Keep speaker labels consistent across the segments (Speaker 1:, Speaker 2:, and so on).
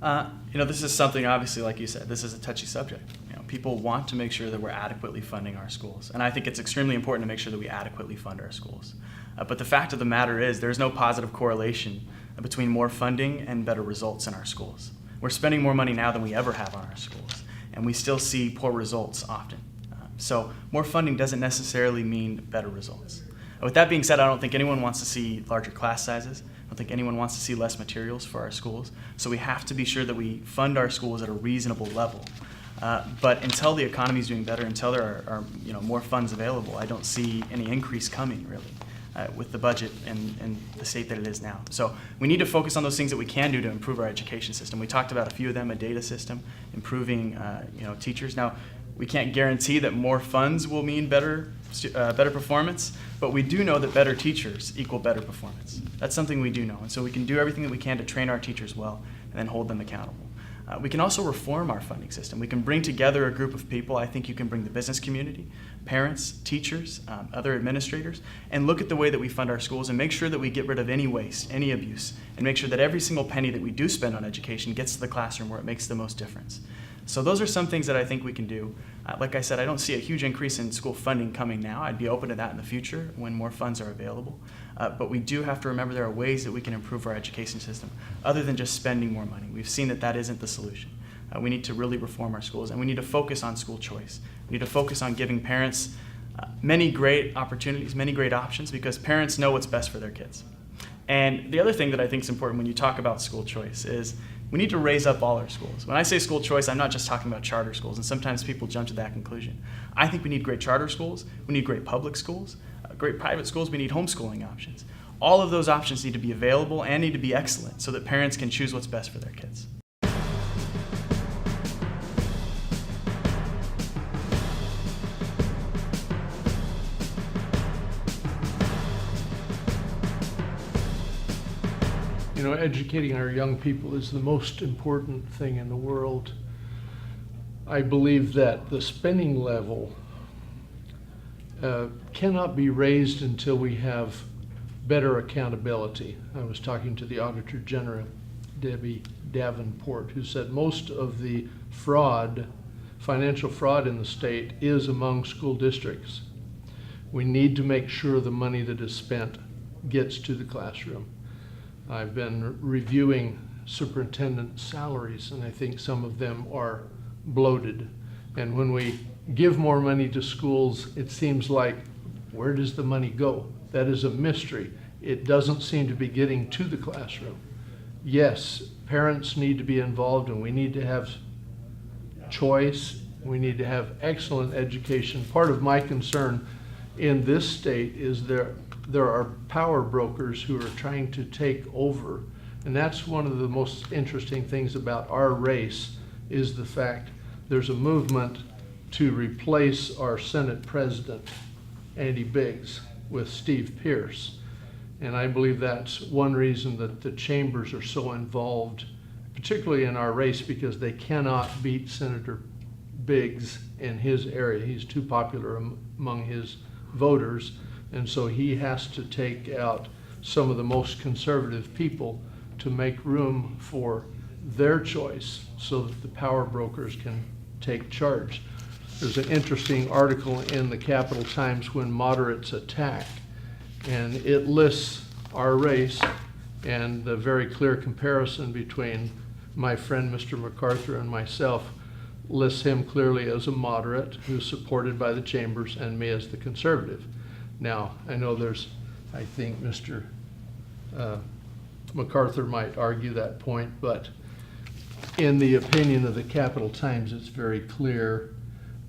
Speaker 1: This is something, obviously, like you said, this is a touchy subject. People want to make sure that we're adequately funding our schools. And I think it's extremely important to make sure that we adequately fund our schools. But the fact of the matter is there's no positive correlation between more funding and better results in our schools. We're spending more money now than we ever have on our schools, and we still see poor results often. So more funding doesn't necessarily mean better results. With that being said, I don't think anyone wants to see larger class sizes. I don't think anyone wants to see less materials for our schools. So we have to be sure that we fund our schools at a reasonable level. But until the economy is doing better, until there are more funds available, I don't see any increase coming, really, with the budget and the state that it is now. So we need to focus on those things that we can do to improve our education system. We talked about a few of them: a data system, improving teachers. Now, we can't guarantee that more funds will mean better performance, but we do know that better teachers equal better performance. That's something we do know, and so we can do everything that we can to train our teachers well and then hold them accountable. We can also reform our funding system. We can bring together a group of people. I think you can bring the business community, parents, teachers, other administrators, and look at the way that we fund our schools and make sure that we get rid of any waste, any abuse, and make sure that every single penny that we do spend on education gets to the classroom where it makes the most difference. So those are some things that I think we can do. Like I said, I don't see a huge increase in school funding coming now. I'd be open to that in the future when more funds are available. But we do have to remember there are ways that we can improve our education system other than just spending more money. We've seen that that isn't the solution. We need to really reform our schools, and we need to focus on school choice. We need to focus on giving parents many great opportunities, many great options, because parents know what's best for their kids. And the other thing that I think is important when you talk about school choice is we need to raise up all our schools. When I say school choice, I'm not just talking about charter schools, and sometimes people jump to that conclusion. I think we need great charter schools, we need great public schools, great private schools, we need homeschooling options. All of those options need to be available and need to be excellent so that parents can choose what's best for their kids.
Speaker 2: Educating our young people is the most important thing in the world. I believe that the spending level cannot be raised until we have better accountability. I was talking to the Auditor General, Debbie Davenport, who said most of the financial fraud in the state is among school districts. We need to make sure the money that is spent gets to the classroom. I've been reviewing superintendent salaries, and I think some of them are bloated. And when we give more money to schools, it seems like, where does the money go? That is a mystery. It doesn't seem to be getting to the classroom. Yes, parents need to be involved, and we need to have choice. We need to have excellent education. Part of my concern in this state is there are power brokers who are trying to take over. And that's one of the most interesting things about our race, is the fact there's a movement to replace our Senate President, Andy Biggs, with Steve Pierce. And I believe that's one reason that the chambers are so involved, particularly in our race, because they cannot beat Senator Biggs in his area. He's too popular among his voters. And so he has to take out some of the most conservative people to make room for their choice so that the power brokers can take charge. There's an interesting article in the Capital Times, When Moderates Attack, and it lists our race and the very clear comparison between my friend Mr. McArthur and myself lists him clearly as a moderate who's supported by the chambers, and me as the conservative. Now, I know I think Mr. McArthur might argue that point, but in the opinion of the Capital Times, it's very clear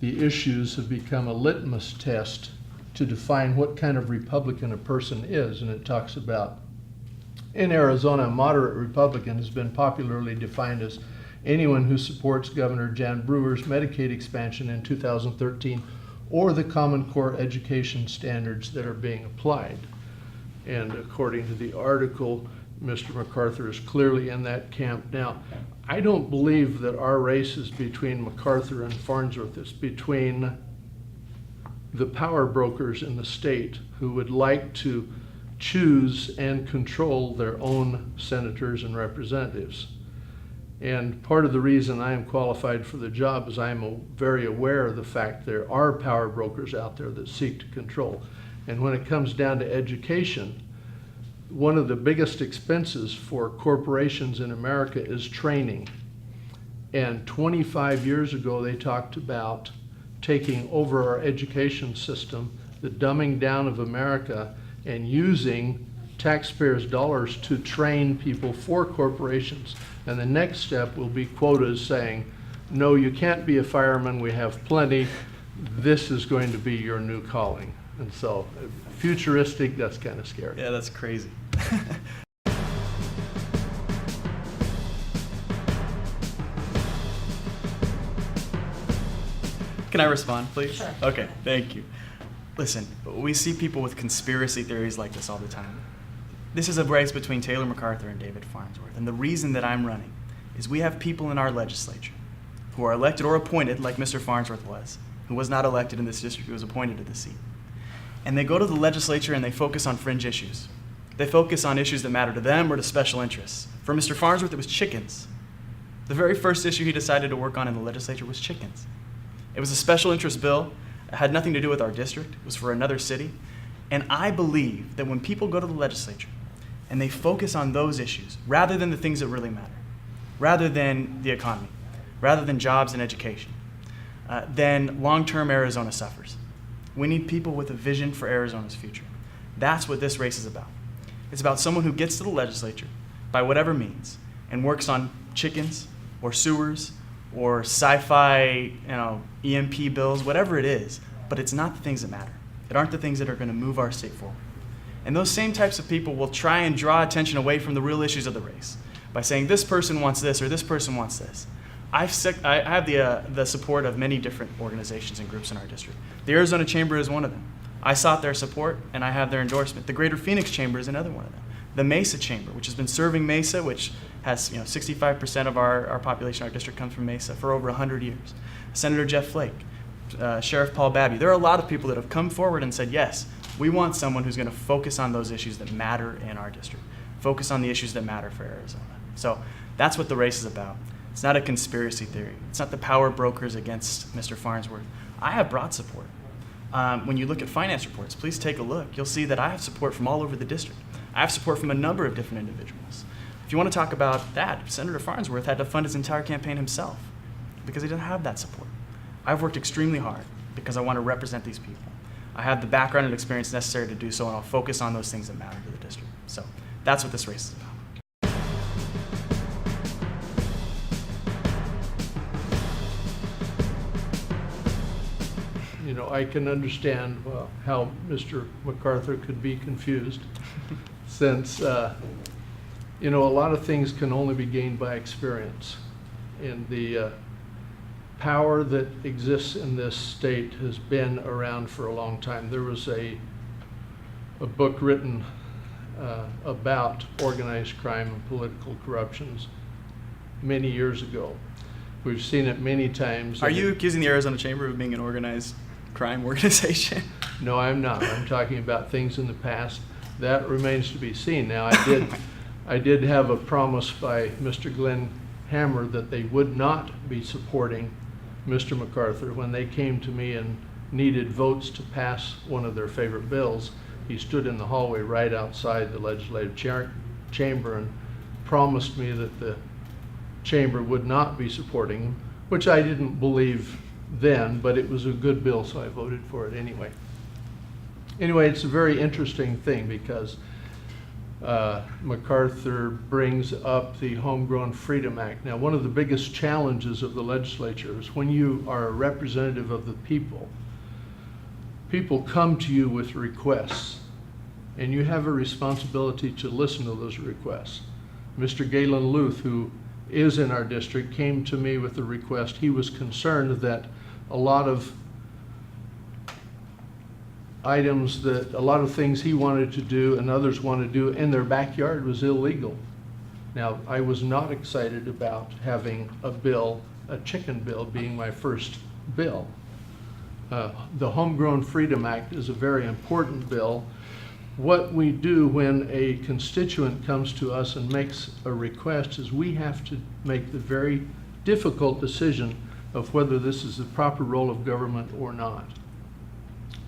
Speaker 2: the issues have become a litmus test to define what kind of Republican a person is. And it talks about, in Arizona, a moderate Republican has been popularly defined as anyone who supports Governor Jan Brewer's Medicaid expansion in 2013 or the Common Core education standards that are being applied. And according to the article, Mr. McArthur is clearly in that camp. Now, I don't believe that our race is between McArthur and Farnsworth. It's between the power brokers in the state who would like to choose and control their own senators and representatives. And part of the reason I am qualified for the job is I am very aware of the fact there are power brokers out there that seek to control. And when it comes down to education, one of the biggest expenses for corporations in America is training. And 25 years ago, they talked about taking over our education system, the dumbing down of America, and using taxpayers' dollars to train people for corporations. And the next step will be quotas saying, no, you can't be a fireman, we have plenty. This is going to be your new calling. And so, futuristic, that's kind of scary.
Speaker 1: Yeah, that's crazy. Can I respond, please?
Speaker 3: Sure.
Speaker 1: Okay, thank you. Listen, we see people with conspiracy theories like this all the time. This is a race between Taylor McArthur and David Farnsworth, and the reason that I'm running is we have people in our legislature who are elected or appointed, like Mr. Farnsworth was, who was not elected in this district, he was appointed to the seat. And they go to the legislature and they focus on fringe issues. They focus on issues that matter to them or to special interests. For Mr. Farnsworth, it was chickens. The very first issue he decided to work on in the legislature was chickens. It was a special interest bill. It had nothing to do with our district. It was for another city. And I believe that when people go to the legislature and they focus on those issues, rather than the things that really matter, rather than the economy, rather than jobs and education, then long-term Arizona suffers. We need people with a vision for Arizona's future. That's what this race is about. It's about someone who gets to the legislature by whatever means and works on chickens or sewers or sci-fi, EMP bills, whatever it is, but it's not the things that matter. It aren't the things that are going to move our state forward. And those same types of people will try and draw attention away from the real issues of the race by saying this person wants this or this person wants this. I have the support of many different organizations and groups in our district. The Arizona Chamber is one of them. I sought their support and I have their endorsement. The Greater Phoenix Chamber is another one of them. The Mesa Chamber, which has been serving Mesa, which has 65% of our population, our district comes from Mesa, for over 100 years. Senator Jeff Flake, Sheriff Paul Babby. There are a lot of people that have come forward and said, yes, we want someone who's going to focus on those issues that matter in our district, focus on the issues that matter for Arizona. So that's what the race is about. It's not a conspiracy theory. It's not the power brokers against Mr. Farnsworth. I have broad support. When you look at finance reports, please take a look. You'll see that I have support from all over the district. I have support from a number of different individuals. If you want to talk about that, Senator Farnsworth had to fund his entire campaign himself because he didn't have that support. I've worked extremely hard because I want to represent these people. I have the background and experience necessary to do so, and I'll focus on those things that matter to the district. So that's what this race is about.
Speaker 2: I can understand how Mr. McArthur could be confused since, a lot of things can only be gained by experience. And the power that exists in this state has been around for a long time. There was a book written about organized crime and political corruptions many years ago. We've seen it many times.
Speaker 1: Are you accusing the Arizona Chamber of being an organized crime organization?
Speaker 2: No, I'm not. I'm talking about things in the past. That remains to be seen. Now, I did have a promise by Mr. Glenn Hammer that they would not be supporting Mr. McArthur when they came to me and needed votes to pass one of their favorite bills. He stood in the hallway right outside the legislative chamber and promised me that the chamber would not be supporting him, which I didn't believe then, but it was a good bill, so I voted for it anyway. Anyway, it's a very interesting thing because McArthur brings up the Homegrown Freedom Act. Now, one of the biggest challenges of the legislature is when you are a representative of the people, people come to you with requests, and you have a responsibility to listen to those requests. Mr. Galen Luth, who is in our district, came to me with a request. He was concerned that a lot of things he wanted to do and others wanted to do in their backyard was illegal. Now, I was not excited about having a chicken bill being my first bill. The Homegrown Freedom Act is a very important bill what we do when a constituent comes to us and makes a request is we have to make the very difficult decision of whether this is the proper role of government or not.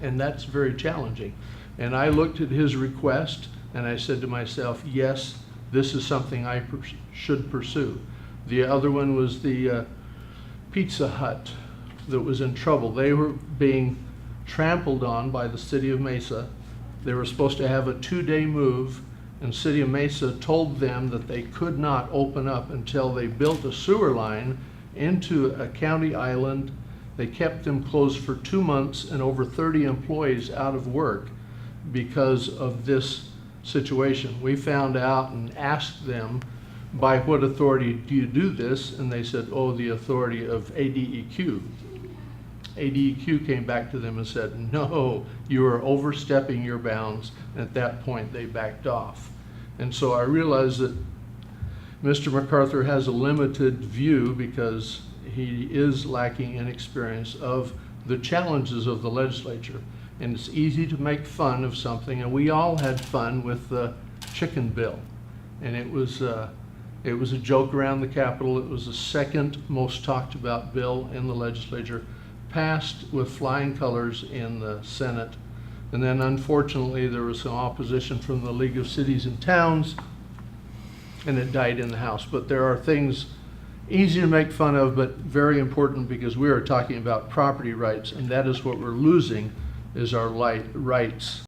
Speaker 2: And that's very challenging. And I looked at his request and I said to myself, yes, this is something I should pursue. The other one was the Pizza Hut that was in trouble. They were being trampled on by the city of Mesa. They were supposed to have a 2-day move, and city of Mesa told them that they could not open up until they built a sewer line into a county island. They kept them closed for 2 months and over 30 employees out of work because of this situation. We found out and asked them, by what authority do you do this? And they said, oh, the authority of ADEQ. ADEQ came back to them and said, no, you are overstepping your bounds. And at that point, they backed off. And so I realized that Mr. McArthur has a limited view because he is lacking in experience of the challenges of the legislature. And it's easy to make fun of something, and we all had fun with the chicken bill. And it was a joke around the Capitol. It was the second most talked about bill in the legislature, passed with flying colors in the Senate. And then unfortunately there was some opposition from the League of Cities and Towns, and it died in the House. But there are things easy to make fun of, but very important, because we are talking about property rights, and that is what we're losing, is our rights.